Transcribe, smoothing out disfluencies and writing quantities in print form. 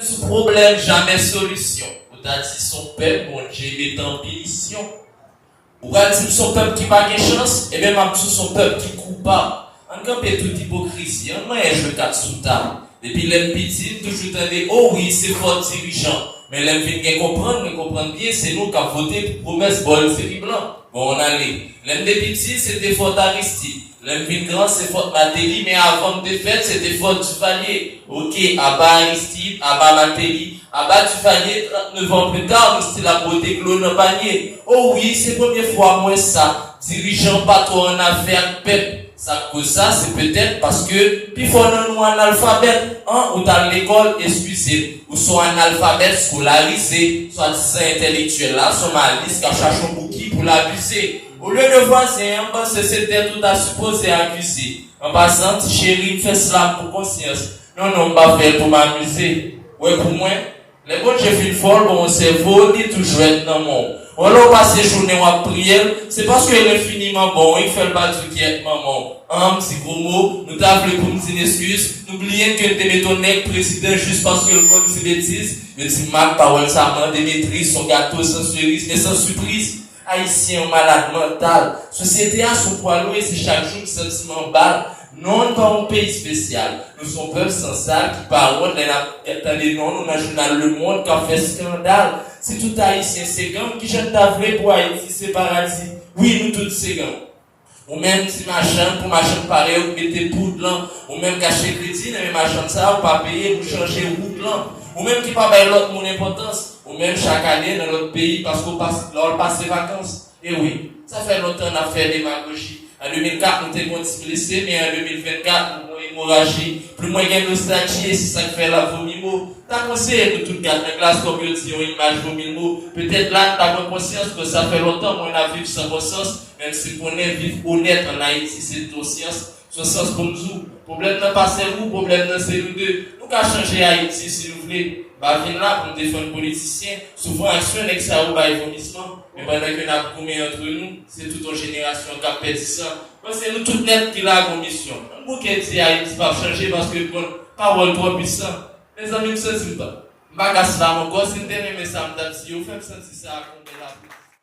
Ce problème, jamais solution. Vous avez dit son peuple, bon Dieu, est en punition. Vous avez dit son peuple qui n'a pas de chance, et même son peuple qui est coupable. En camp, il y a toute hypocrisie. On a joué 4 sous table. Depuis les petits, toujours dit, oh oui, c'est fort dirigeant. Mais les vins comprendre bien, c'est nous qui avons voté pour promesse bol, c'est blanc. Bon, on allait. Les petits, c'était fort Aristide. Les vins grand, c'est fort Matéli, mais avant de défaite, c'était fort Duvalier. Ok, Abba Aristide, Abba Matéli, Abba Duvalier, 39 ans plus tard, nous c'était la beauté Claude dans le panier. Oh oui, c'est la première fois, moi, ça. Dirigeant pas trop en affaires, peuple. Ça cause ça, c'est peut-être parce que, puis faut nous analphabète, hein, ou dans l'école, excusez, ou soit analphabète scolarisé, soit disant intellectuel là, soit maliste, qui cherche un bouquet pour l'abuser. Au lieu de voir, c'est un bon, c'était tout à supposer accuser. En passant, chérie, fais cela pour conscience. Non, non, pas faire pour m'amuser. Ouais, pour moi, les bonnes, j'ai fait une folle, bon, cerveau, ni toujours être dans mon. On a passé journée en prière, c'est parce que l'infiniment bon, il fait le battre qui est maman. Un petit gros mot, nous t'avons pour nous dire une excuse, n'oubliez que t'es métonné président juste parce que le monde c'est bêtise. Je dis, ma parole, ça m'a des maîtrises, son gâteau sensualiste, mais sans surprise. Haïtien, malade mental. Société a son poids lourd et c'est chaque jour sentiment bas. Non, pas un pays spécial. Nous sommes peuple sans salle qui parle attendez, non, nous avons journal Le Monde qui a fait scandale. C'est tout haïtien, c'est gang qui jette d'avril pour Haïti, c'est paradis. Oui, nous tous c'est gang. Ou même si machin, pour machin pareil, vous mettez poudre là, ou même cacher crédit, mais machin ça, vous pas payer, vous changez route là. Ou même qui pas payer l'autre mon importance. Ou même chaque année dans notre pays, parce qu'on passe les vacances. Et oui, ça fait longtemps qu'on a fait démagogie. En 2004, nous étions blessés, mais en 2024, nous avons hémorragie. Plus moins de nostalgie, c'est ça qui fait la vomimo. T'as conseillé que tout garde la classe comme il dit, une image vomimo. Peut-être là, t'as conscience que ça fait longtemps qu'on a vécu sans conscience, même si on est vivre honnête en Haïti, c'est ton science. Son sens comme nous. Problème n'est pas c'est vous, problème c'est nous deux. Nous qu'à changer Haïti, si vous voulez. Bah, venez là pour défendre les politiciens. Souvent, action n'est que ça ou pas vomissement. Mais pendant que nous avons commis entre nous, c'est toute une génération qui a perdu ça. Parce que nous, toutes net qui a une mission. Un bouquet de Haïti va changer parce que bon, parole trop puissant. Les amis, ne se disent pas. Je ne vais pas casser là encore, c'est un dernier message, vous faites sentir ça à combien là.